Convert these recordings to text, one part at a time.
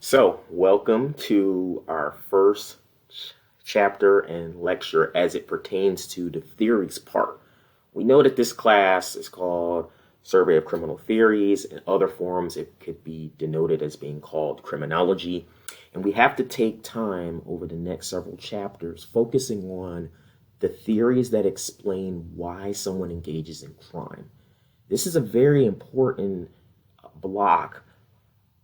So, welcome to our first chapter and lecture as it pertains to the theories part. We know that this class is called Survey of Criminal Theories. In other forms, it could be denoted as being called criminology. And we have to take time over the next several chapters focusing on the theories that explain why someone engages in crime. This is a very important block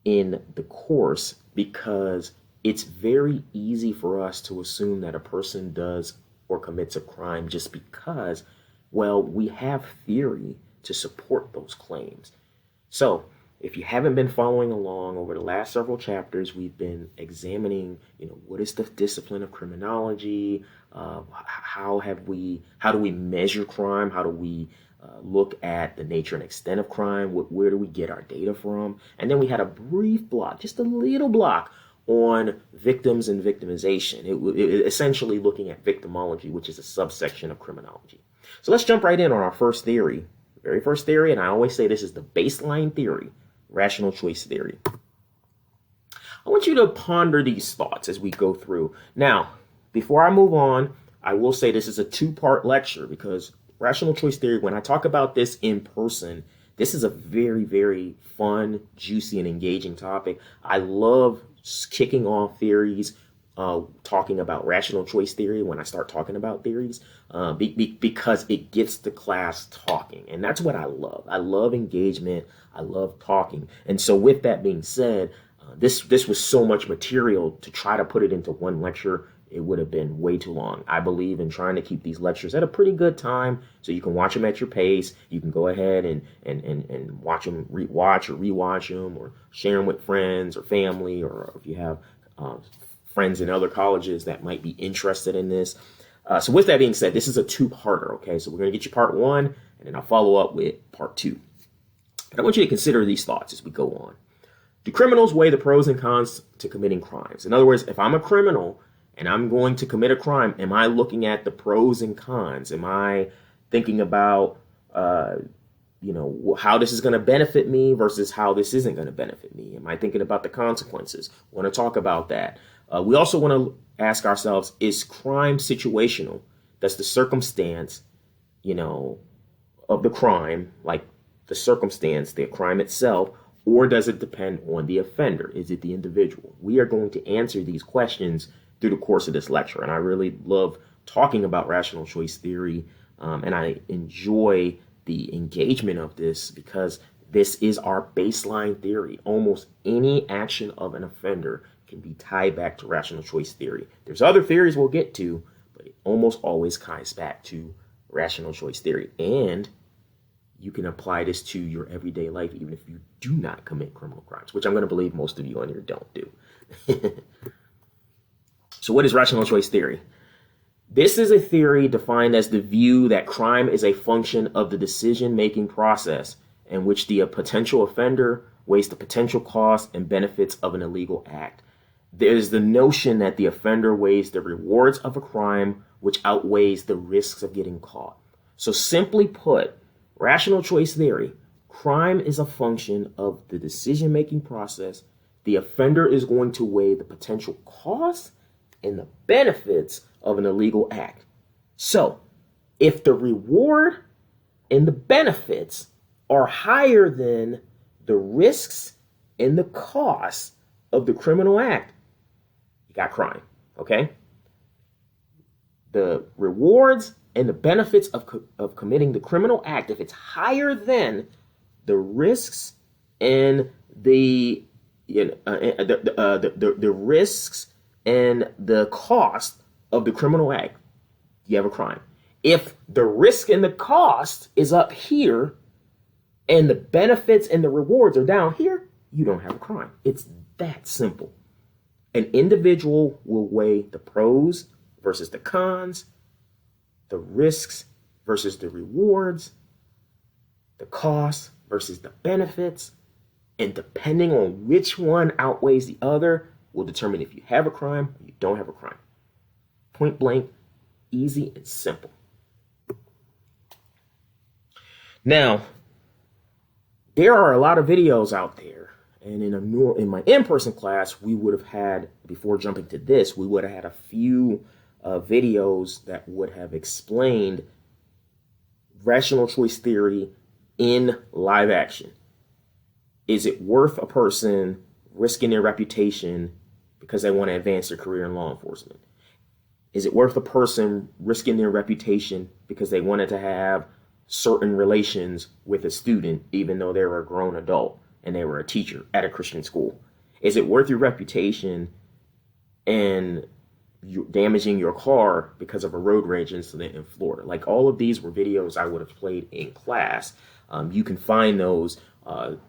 in the course because it's very easy for us to assume that a person does or commits a crime just because, well, we have theory to support those claims. So, if you haven't been following along over the last several chapters, we've been examining, what is the discipline of criminology? How do we measure crime? How do we look at the nature and extent of crime? Where do we get our data from? And then we had a brief block, just a little block, on victims and victimization. It essentially looking at victimology, which is a subsection of criminology. So let's jump right in on our first theory, very first theory, and I always say this is the baseline theory, rational choice theory. I want you to ponder these thoughts as we go through. Now, before I move on, I will say this is a two-part lecture because rational choice theory, when I talk about this in person, this is a very, very fun, juicy, and engaging topic. I love kicking off theories, talking about rational choice theory when I start talking about theories, because it gets the class talking. And that's what I love. I love engagement. I love talking. And so with that being said, this was so much material to try to put it into one lecture. It would have been way too long. I believe in trying to keep these lectures at a pretty good time so you can watch them at your pace. You can go ahead and watch them, watch or rewatch them, or share them with friends or family, or if you have friends in other colleges that might be interested in this. So with that being said, this is a two-parter, okay? So we're going to get you part one, and then I'll follow up with part two. But I want you to consider these thoughts as we go on. Do criminals weigh the pros and cons to committing crimes? In other words, if I'm a criminal and I'm going to commit a crime, am I looking at the pros and cons? Am I thinking about, how this is going to benefit me versus how this isn't going to benefit me? Am I thinking about the consequences? I want to talk about that. We also want to ask ourselves, is crime situational? That's the circumstance, of the crime, like the circumstance, the crime itself, or does it depend on the offender? Is it the individual? We are going to answer these questions through the course of this lecture. And I really love talking about rational choice theory. And I enjoy the engagement of this because this is our baseline theory. Almost any action of an offender can be tied back to rational choice theory. There's other theories we'll get to, but it almost always ties back to rational choice theory. And you can apply this to your everyday life, even if you do not commit criminal crimes, which I'm going to believe most of you on here don't do. So what is rational choice theory? This is a theory defined as the view that crime is a function of the decision-making process in which the potential offender weighs the potential costs and benefits of an illegal act. There's the notion that the offender weighs the rewards of a crime, which outweighs the risks of getting caught. So simply put, rational choice theory, crime is a function of the decision-making process. The offender is going to weigh the potential costs and the benefits of an illegal act. So, if the reward and the benefits are higher than the risks and the costs of the criminal act, you got crime, okay? The rewards and the benefits of committing the criminal act, if it's higher than the risks and the risks and the cost of the criminal act, you have a crime. If the risk and the cost is up here and the benefits and the rewards are down here, you don't have a crime. It's that simple. An individual will weigh the pros versus the cons, the risks versus the rewards, the costs versus the benefits, and depending on which one outweighs the other will determine if you have a crime or you don't have a crime. Point blank, easy and simple. Now, there are a lot of videos out there And in my in-person class, we would have had, before jumping to this, we would have had a few videos that would have explained rational choice theory in live action. Is it worth a person risking their reputation because they want to advance their career in law enforcement? Is it worth a person risking their reputation because they wanted to have certain relations with a student, even though they were a grown adult and they were a teacher at a Christian school? Is it worth your reputation and you damaging your car because of a road rage incident in Florida? Like, all of these were videos I would have played in class. You can find those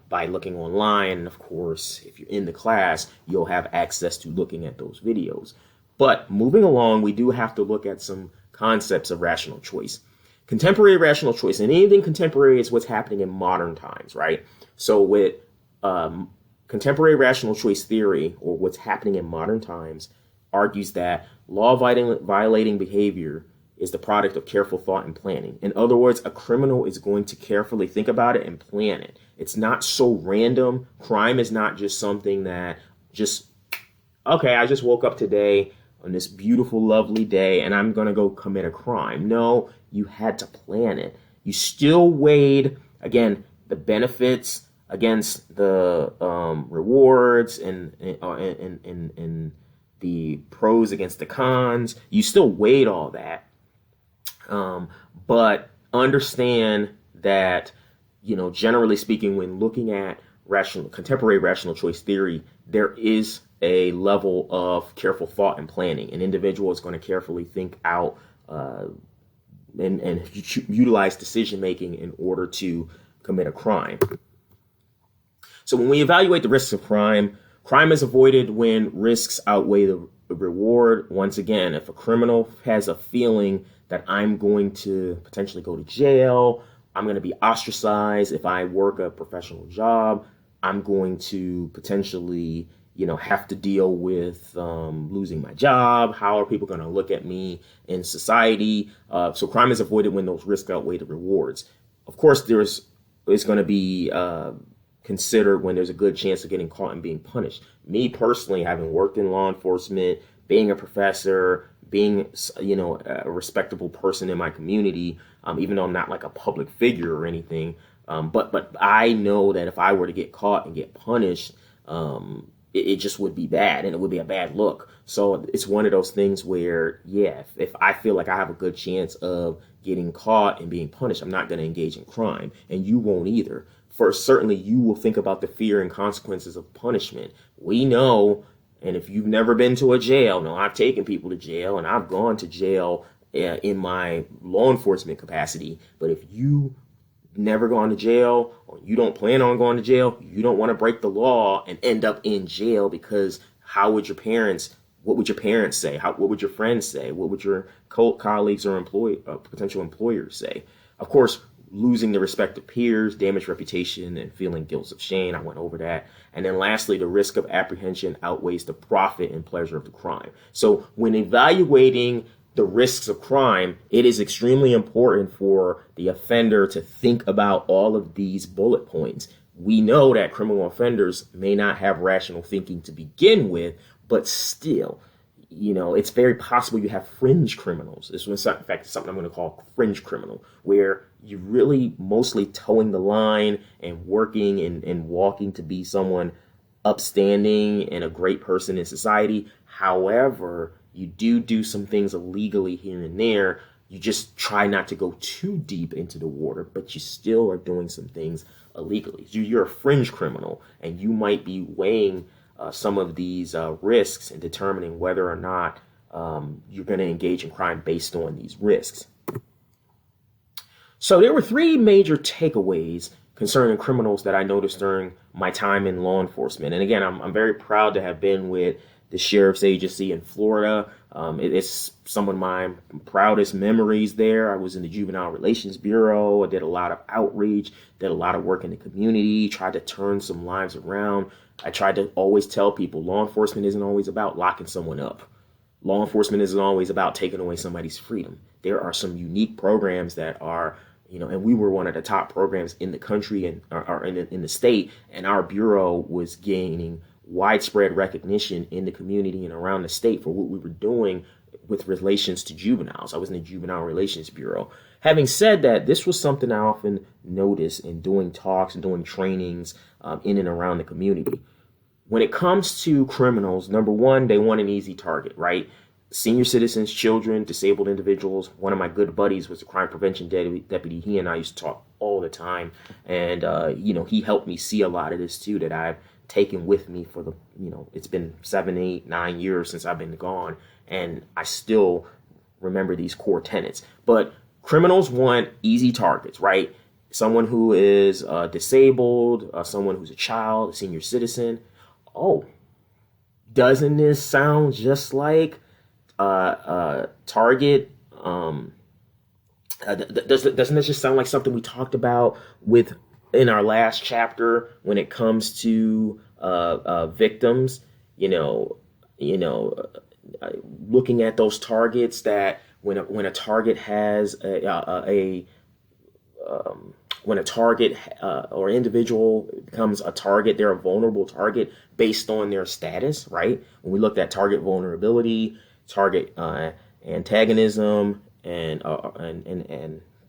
by looking online. And of course, if you're in the class, you'll have access to looking at those videos. But moving along, we do have to look at some concepts of rational choice. Contemporary rational choice, and anything contemporary is what's happening in modern times, right? So with contemporary rational choice theory, or what's happening in modern times, argues that law-violating behavior is the product of careful thought and planning. In other words, a criminal is going to carefully think about it and plan it. It's not so random. Crime is not just something that just, okay, I just woke up today on this beautiful, lovely day, and I'm going to go commit a crime. No, you had to plan it. You still weighed, again, the benefits against the rewards and the pros against the cons. You still weighed all that. But understand that, generally speaking, when looking at contemporary rational choice theory, there is a level of careful thought and planning. An individual is going to carefully think out and utilize decision making in order to commit a crime. So when we evaluate the risks of crime is avoided when risks outweigh the reward. Once again, if a criminal has a feeling that I'm going to potentially go to jail, I'm going to be ostracized if I work a professional job, I'm going to potentially have to deal with losing my job. How are people going to look at me in society? So crime is avoided when those risks outweigh the rewards. Of course, it's going to be considered when there's a good chance of getting caught and being punished. Me personally, having worked in law enforcement, being a professor, being a respectable person in my community, even though I'm not like a public figure or anything, but I know that if I were to get caught and get punished, it just would be bad, and it would be a bad look. So it's one of those things where, if I feel like I have a good chance of getting caught and being punished, I'm not going to engage in crime, and you won't either. For certainly, you will think about the fear and consequences of punishment. We know, and if you've never been to a jail, no, I've taken people to jail, and I've gone to jail in my law enforcement capacity. But if you never gone to jail, or you don't plan on going to jail, you don't want to break the law and end up in jail, because what would your parents say? What would your friends say? What would your colleagues or potential employers say? Of course, losing the respect of peers, damaged reputation, and feeling guilt of shame. I went over that. And then lastly, the risk of apprehension outweighs the profit and pleasure of the crime. So when evaluating the risks of crime, it is extremely important for the offender to think about all of these bullet points. We know that criminal offenders may not have rational thinking to begin with, but still, it's very possible you have fringe criminals. This is, in fact, something I'm going to call fringe criminal, where you're really mostly towing the line and working and walking to be someone upstanding and a great person in society. However, you do some things illegally here and there. You just try not to go too deep into the water, but you still are doing some things illegally. You're a fringe criminal, and you might be weighing some of these risks and determining whether or not you're going to engage in crime based on these risks. So there were three major takeaways concerning criminals that I noticed during my time in law enforcement. And again, I'm very proud to have been with the Sheriff's Agency in Florida. It's some of my proudest memories there. I was in the Juvenile Relations Bureau. I did a lot of outreach, did a lot of work in the community, tried to turn some lives around. I tried to always tell people law enforcement isn't always about locking someone up. Law enforcement isn't always about taking away somebody's freedom. There are some unique programs that are and we were one of the top programs in the country and or in the state, and our bureau was gaining widespread recognition in the community and around the state for what we were doing with relations to juveniles. I was in the Juvenile Relations Bureau. Having said that, this was something I often noticed in doing talks and doing trainings in and around the community. When it comes to criminals, number one, they want an easy target, right? Senior citizens, children, disabled individuals. One of my good buddies was a crime prevention deputy. He and I used to talk all the time. And, he helped me see a lot of this too that I've taken with me for it's been 7, 8, 9 years since I've been gone. And I still remember these core tenets. But criminals want easy targets, right? Someone who is disabled, someone who's a child, a senior citizen. Oh, doesn't this sound just like Target? Doesn't this just sound like something we talked about in our last chapter when it comes to victims? Looking at those targets, that when a target has when a target or individual becomes a target, they're a vulnerable target based on their status, right? When we looked at target vulnerability, target antagonism, and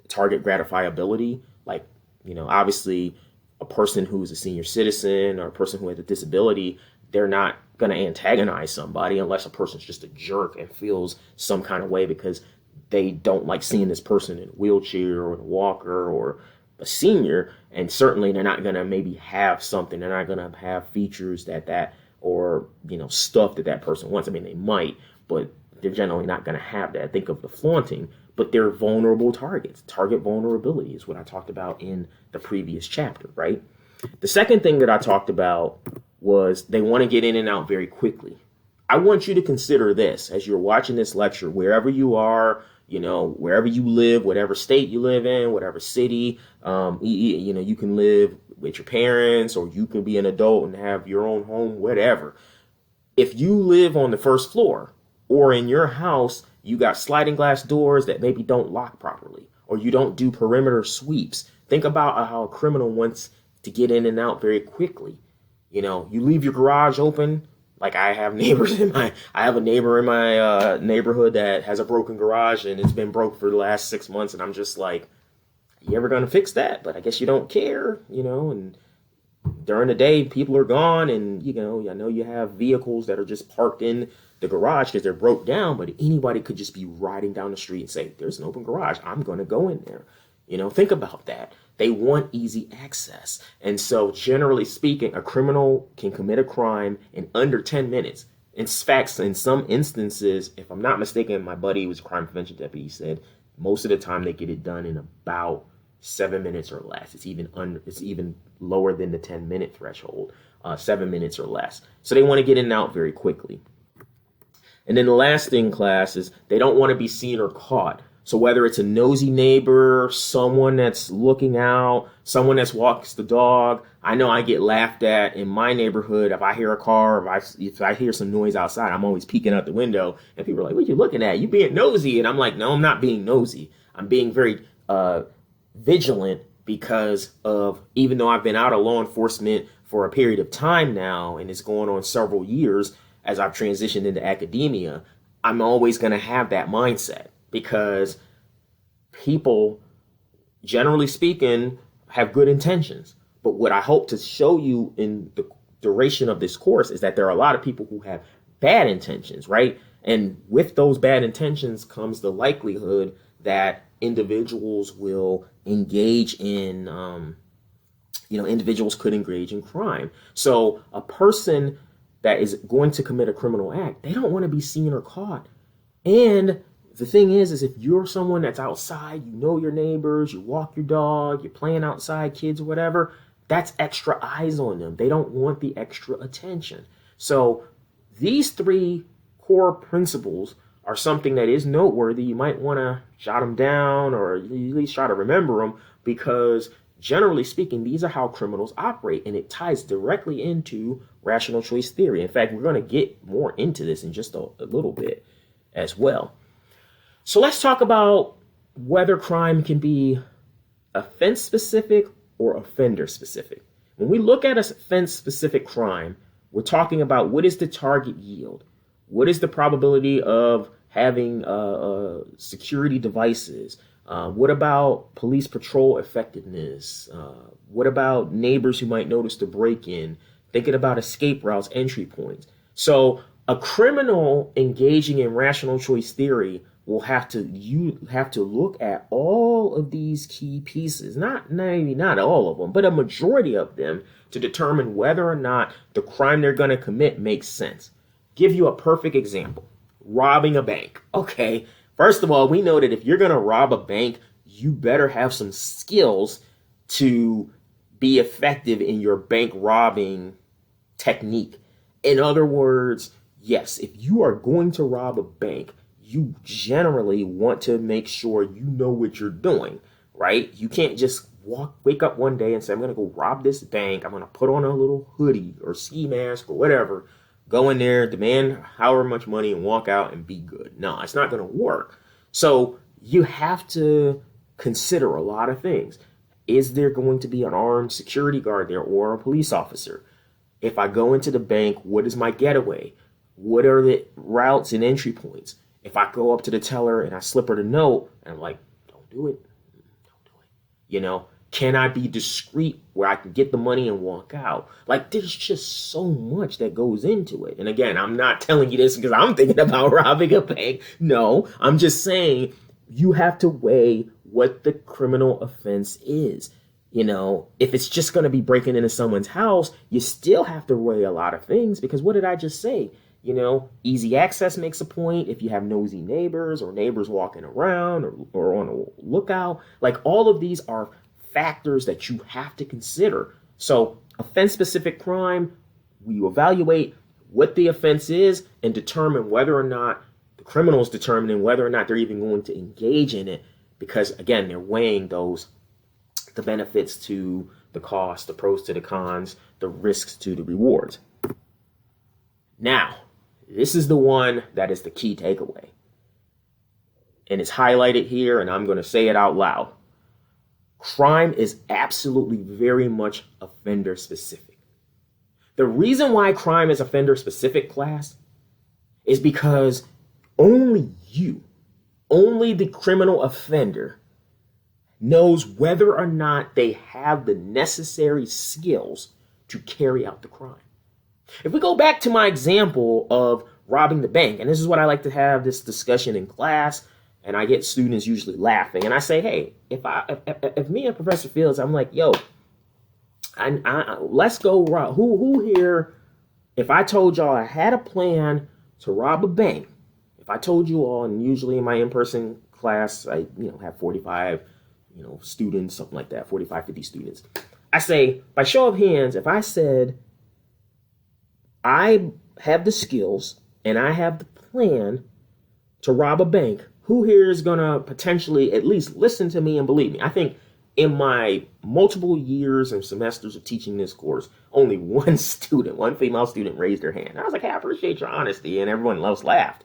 target gratifiability, obviously a person who's a senior citizen or a person who has a disability, they're not going to antagonize somebody unless a person's just a jerk and feels some kind of way because they don't like seeing this person in a wheelchair or in a walker or a senior. And certainly they're not going to maybe have something. They're not going to have features that or, stuff that person wants. I mean, they might, but they're generally not going to have that. Think of the flaunting, but they're vulnerable targets. Target vulnerability is what I talked about in the previous chapter, right? The second thing that I talked about was they want to get in and out very quickly. I want you to consider this as you're watching this lecture, wherever you are, wherever you live, whatever state you live in, whatever city, you can live with your parents, or you can be an adult and have your own home, whatever. If you live on the first floor, or in your house, you got sliding glass doors that maybe don't lock properly, or you don't do perimeter sweeps. Think about how a criminal wants to get in and out very quickly. You leave your garage open. Like I have a neighbor in my neighborhood that has a broken garage, and it's been broke for the last 6 months. And I'm just like, you ever going to fix that? But I guess you don't care, and during the day, people are gone. And, I know you have vehicles that are just parked in the garage because they're broke down, but anybody could just be riding down the street and say, there's an open garage, I'm going to go in there. Think about that. They want easy access. And so generally speaking, a criminal can commit a crime in under 10 minutes. In fact, in some instances, if I'm not mistaken, my buddy was a crime prevention deputy. He said most of the time they get it done in about 7 minutes or less. It's even lower than the 10-minute threshold, 7 minutes or less. So they want to get in and out very quickly. And then the last thing, class, is they don't want to be seen or caught. So whether it's a nosy neighbor, someone that's looking out, someone that walks the dog. I know I get laughed at in my neighborhood if I hear a car, if I hear some noise outside. I'm always peeking out the window, and people are like, what are you looking at? You being nosy. And I'm like, no, I'm not being nosy. I'm being very vigilant because of, even though I've been out of law enforcement for a period of time now, and it's going on several years as I've transitioned into academia, I'm always going to have that mindset. Because people, generally speaking, have good intentions. But what I hope to show you in the duration of this course is that there are a lot of people who have bad intentions, right? And with those bad intentions comes the likelihood that individuals will engage in, individuals could engage in crime. So a person that is going to commit a criminal act, they don't want to be seen or caught. And the thing is if you're someone that's outside, your neighbors, you walk your dog, you're playing outside, kids or whatever, that's extra eyes on them. They don't want the extra attention. So these 3 core principles are something that is noteworthy. You might want to jot them down or at least try to remember them, because generally speaking, these are how criminals operate, and it ties directly into rational choice theory. In fact, we're going to get more into this in just a little bit as well. So let's talk about whether crime can be offense specific or offender specific. When we look at a offense specific crime, we're talking about what is the target yield? What is the probability of having security devices? What about police patrol effectiveness? What about neighbors who might notice the break-in? Thinking about escape routes, entry points. So a criminal engaging in rational choice theory will have to look at all of these key pieces, maybe not all of them, but a majority of them, to determine whether or not the crime they're going to commit makes sense. Give you a perfect example. Robbing a bank. Okay, first of all, we know that if you're going to rob a bank, you better have some skills to be effective in your bank robbing technique. In other words, yes, if you are going to rob a bank, you generally want to make sure you know what you're doing, right? You can't just wake up one day and say, I'm going to go rob this bank. I'm going to put on a little hoodie or ski mask or whatever, go in there, demand however much money and walk out and be good. No, it's not going to work. So you have to consider a lot of things. Is there going to be an armed security guard there or a police officer? If I go into the bank, what is my getaway? What are the routes and entry points? If I go up to the teller and I slip her the note and I'm like, don't do it. You know, can I be discreet where I can get the money and walk out? Like, there's just so much that goes into it. And again, I'm not telling you this because I'm thinking about robbing a bank. No, I'm just saying you have to weigh what the criminal offense is. You know, if it's just going to be breaking into someone's house, you still have to weigh a lot of things, because what did I just say? You know, easy access makes a point. If you have nosy neighbors or neighbors walking around or on a lookout, like all of these are factors that you have to consider. So offense-specific crime, we evaluate what the offense is and determine whether or not the criminal is determining whether or not they're even going to engage in it, because again, they're weighing the benefits to the cost, the pros to the cons, the risks to the rewards. Now, this is the one that is the key takeaway. And it's highlighted here, and I'm going to say it out loud. Crime is absolutely very much offender specific. The reason why crime is offender specific, class, is because only the criminal offender knows whether or not they have the necessary skills to carry out the crime. If we go back to my example of robbing the bank, and this is what I like to have this discussion in class, and I get students usually laughing, and I say, hey, if me and Professor Fields, I'm like, yo, let's go rob. Who here, if I told y'all I had a plan to rob a bank, if I told you all, and usually in my in-person class, I have 45 students, something like that, 45, 50 students. I say, by show of hands, if I said, I have the skills and I have the plan to rob a bank, who here is going to potentially at least listen to me and believe me? I think in my multiple years and semesters of teaching this course, only one female student raised her hand. I was like, hey, I appreciate your honesty, and everyone else laughed.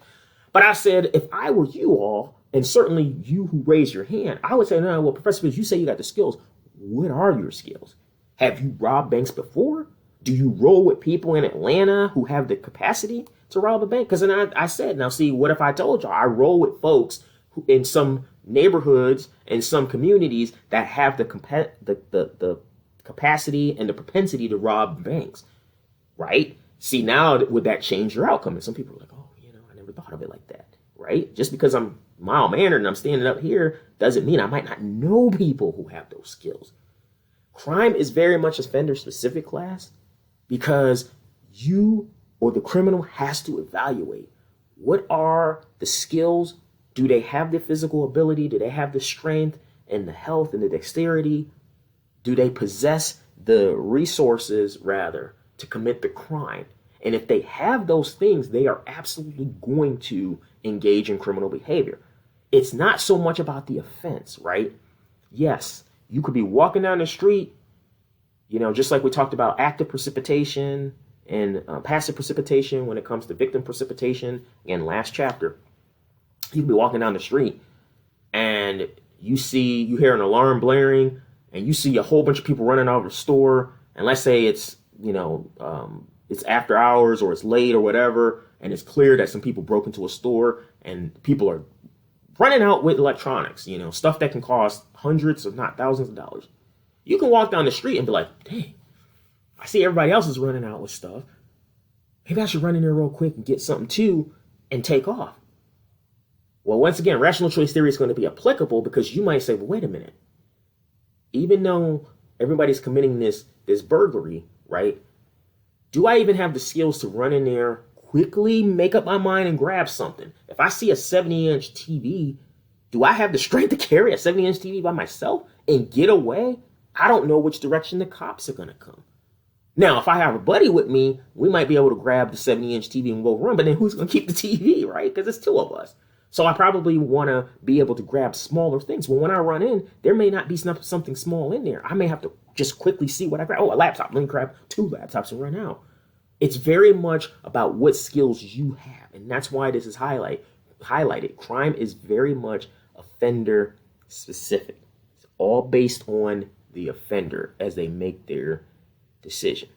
But I said, if I were you all, and certainly you who raised your hand, I would say, no, well, Professor Fields, you say you got the skills. What are your skills? Have you robbed banks before? Do you roll with people in Atlanta who have the capacity to rob a bank? Because then I said, now see, what if I told y'all I roll with folks who, in some neighborhoods and some communities, that have the capacity and the propensity to rob banks, right? See, now would that change your outcome? And some people are like, oh, I never thought of it like that, right? Just because I'm mild-mannered and I'm standing up here doesn't mean I might not know people who have those skills. Crime is very much offender-specific, class, because you or the criminal has to evaluate what are the skills. Do they have the physical ability? Do they have the strength and the health and the dexterity? Do they possess the resources, rather, to commit the crime? And if they have those things, they are absolutely going to engage in criminal behavior. It's not so much about the offense, right? Yes, you could be walking down the street, just like we talked about active precipitation and passive precipitation when it comes to victim precipitation in last chapter. You could be walking down the street and you hear an alarm blaring, and you see a whole bunch of people running out of the store, and let's say it's, it's after hours or it's late or whatever, and it's clear that some people broke into a store and people are running out with electronics, stuff that can cost hundreds, if not thousands of dollars. You can walk down the street and be like, dang, I see everybody else is running out with stuff. Maybe I should run in there real quick and get something too and take off. Well, once again, rational choice theory is going to be applicable because you might say, well, wait a minute. Even though everybody's committing this burglary, right? Do I even have the skills to run in there, quickly make up my mind and grab something? If I see a 70-inch TV, do I have the strength to carry a 70-inch TV by myself and get away? I don't know which direction the cops are going to come. Now, if I have a buddy with me, we might be able to grab the 70-inch TV and go run, but then who's going to keep the TV, right? Because it's two of us. So I probably want to be able to grab smaller things. Well, when I run in, there may not be something small in there. I may have to just quickly see what I grab. Oh, a laptop. Let me grab 2 laptops and run out. It's very much about what skills you have. And that's why this is highlighted. Crime is very much offender specific. It's all based on the offender as they make their decision.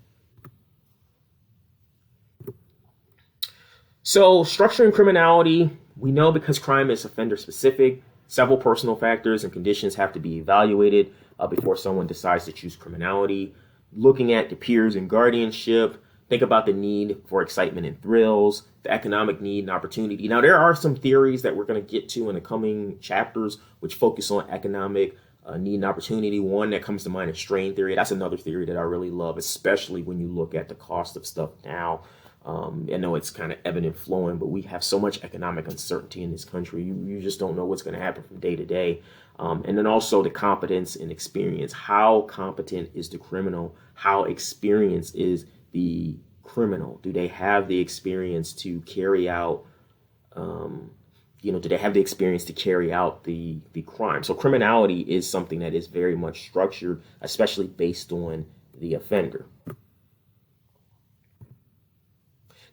So structuring criminality, we know because crime is offender specific, several personal factors and conditions have to be evaluated before someone decides to choose criminality. Looking at the peers and guardianship, think about the need for excitement and thrills, the economic need and opportunity. Now, there are some theories that we're going to get to in the coming chapters which focus on economic need and opportunity. One that comes to mind is strain theory. That's another theory that I really love, especially when you look at the cost of stuff now. I know it's kind of ebbing and flowing, but we have so much economic uncertainty in this country. You just don't know what's going to happen from day to day. And then also the competence and experience. How competent is the criminal? How experienced is the criminal? Do they have the experience to carry out, do they have the experience to carry out the crime? So criminality is something that is very much structured, especially based on the offender.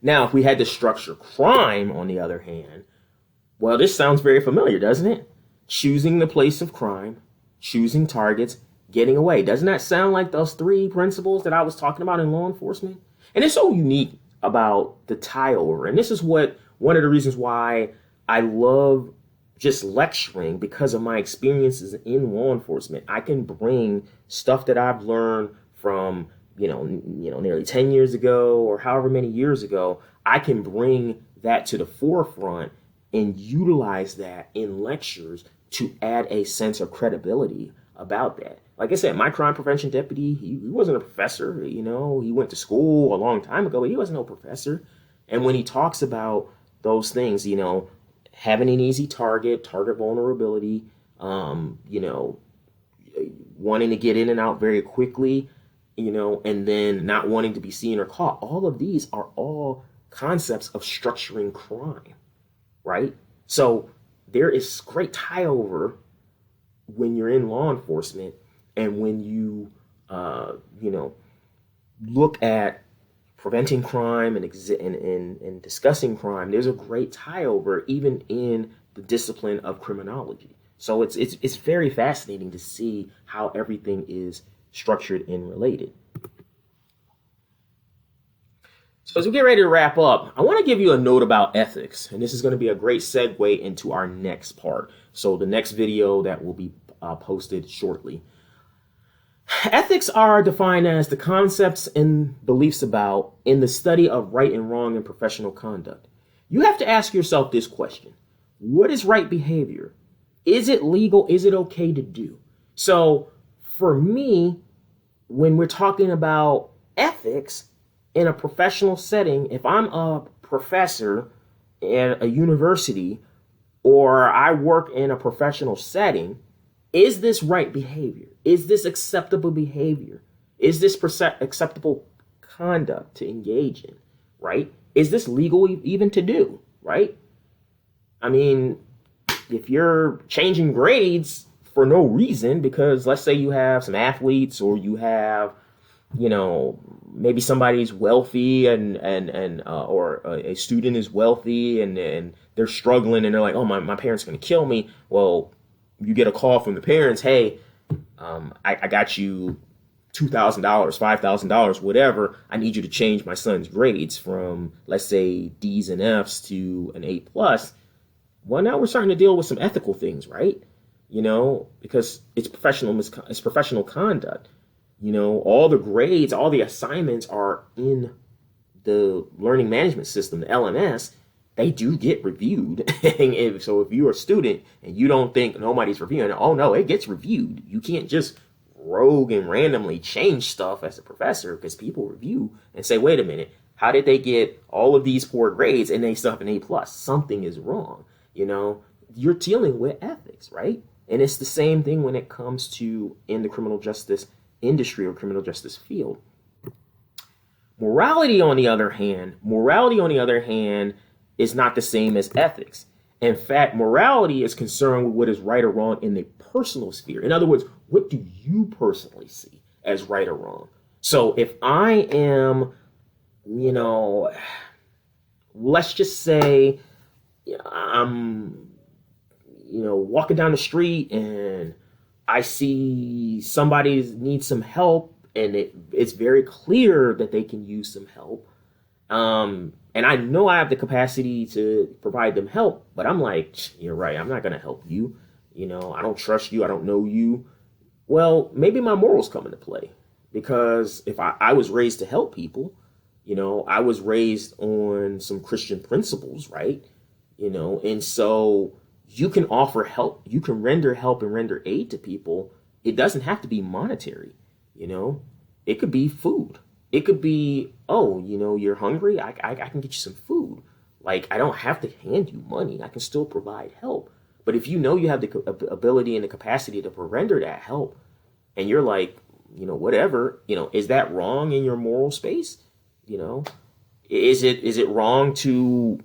Now, if we had to structure crime, on the other hand, well, this sounds very familiar, doesn't it? Choosing the place of crime, choosing targets, getting away. Doesn't that sound like those 3 principles that I was talking about in law enforcement? And it's so unique about the tie over. And this is one of the reasons why I love just lecturing, because of my experiences in law enforcement. I can bring stuff that I've learned from nearly 10 years ago or however many years ago. I can bring that to the forefront and utilize that in lectures to add a sense of credibility about that. Like I said, my crime prevention deputy, he wasn't a professor, he went to school a long time ago, but he wasn't no professor. And when he talks about those things, having an easy target vulnerability, wanting to get in and out very quickly, and then not wanting to be seen or caught. All of these are all concepts of structuring crime, right? So there is great tie over when you're in law enforcement and when you, look at preventing crime and discussing crime. There's a great tie over even in the discipline of criminology. So it's very fascinating to see how everything is structured and related. So as we get ready to wrap up, I want to give you a note about ethics, and this is going to be a great segue into our next part. So the next video that will be posted shortly. Ethics are defined as the concepts and beliefs about in the study of right and wrong in professional conduct. You have to ask yourself this question: what is right behavior? Is it legal? Is it okay to do? So for me, when we're talking about ethics in a professional setting, if I'm a professor at a university or I work in a professional setting, is this right behavior? Is this acceptable behavior? Is this acceptable conduct to engage in, right? Is this legal even to do, right? I mean, if you're changing grades for no reason, because let's say you have some athletes or you have, maybe somebody's wealthy or a student is wealthy and they're struggling and they're like, oh, my parents are going to kill me. Well, you get a call from the parents, hey, I got you $2,000, $5,000, whatever. I need you to change my son's grades from, let's say, D's and F's to an A plus. Well, now we're starting to deal with some ethical things, right? Because it's professional conduct. All the grades, all the assignments are in the learning management system, the LMS. They do get reviewed. So if you're a student and you don't think nobody's reviewing it, oh no, it gets reviewed. You can't just rogue and randomly change stuff as a professor, because people review and say, wait a minute, how did they get all of these poor grades and they still have an A plus? Something is wrong. You're dealing with ethics, right? And it's the same thing when it comes to in the criminal justice industry or criminal justice field. Morality, on the other hand, is not the same as ethics. In fact, morality is concerned with what is right or wrong in the personal sphere. In other words, what do you personally see as right or wrong? So if I am, let's just say I'm, walking down the street and I see somebody needs some help, and it's very clear that they can use some help. And I know I have the capacity to provide them help, but I'm like, you're right, I'm not going to help you. I don't trust you. I don't know you. Well, maybe my morals come into play, because if I was raised to help people, I was raised on some Christian principles, right? And so you can offer help, you can render help and render aid to people. It doesn't have to be monetary, it could be food. It could be, oh, you're hungry. I can get you some food. Like, I don't have to hand you money. I can still provide help. But if you have the ability and the capacity to render that help, and you're like, whatever, is that wrong in your moral space? Is it wrong to,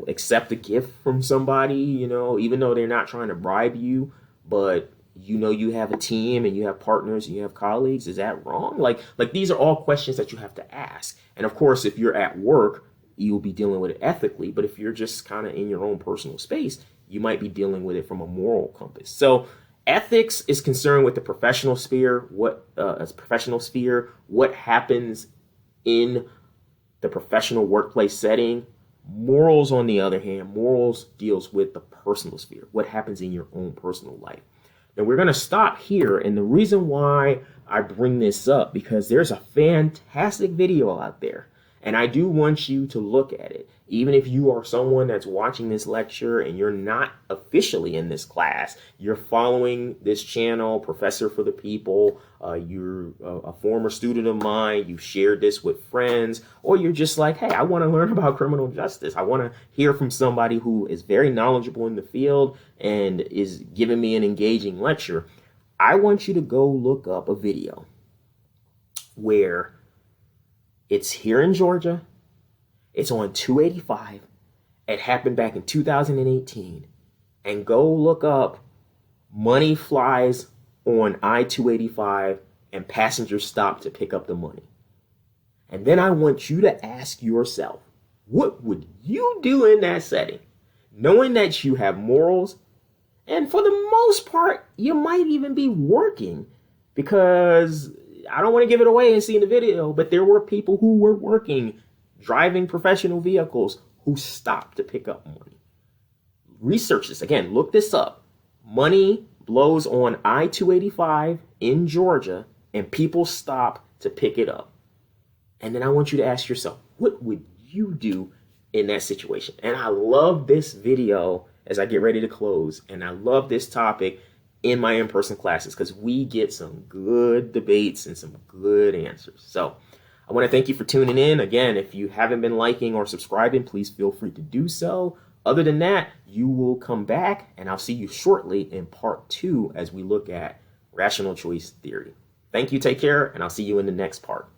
accept a gift from somebody, even though they're not trying to bribe you, but you have a team and you have partners and you have colleagues? Is that wrong? Like these are all questions that you have to ask. And of course, if you're at work, you'll be dealing with it ethically. But if you're just kind of in your own personal space, you might be dealing with it from a moral compass. So ethics is concerned with the professional sphere. What happens in the professional workplace setting. Morals, on the other hand, morals deals with the personal sphere. What happens in your own personal life. And we're going to stop here. And the reason why I bring this up, because there's a fantastic video out there, and I do want you to look at it. Even if you are someone that's watching this lecture and you're not officially in this class, you're following this channel, Professor for the People, you're a former student of mine, you've shared this with friends, or you're just like, hey, I want to learn about criminal justice. I want to hear from somebody who is very knowledgeable in the field and is giving me an engaging lecture. I want you to go look up a video where it's here in Georgia. It's on 285. It happened back in 2018. And go look up money flies on I-285 and passengers stop to pick up the money. And then I want you to ask yourself, what would you do in that setting? Knowing that you have morals, and for the most part, you might even be working, because I don't want to give it away and see in the video, but there were people who were working, driving professional vehicles, who stopped to pick up money. Research this. Again, look this up. Money blows on I-285 in Georgia, and people stop to pick it up. And then I want you to ask yourself, what would you do in that situation? And I love this video as I get ready to close, and I love this topic in my in-person classes, because we get some good debates and some good answers. So I want to thank you for tuning in. Again, if you haven't been liking or subscribing, please feel free to do so. Other than that, you will come back, and I'll see you shortly in part 2 as we look at rational choice theory. Thank you, take care, and I'll see you in the next part.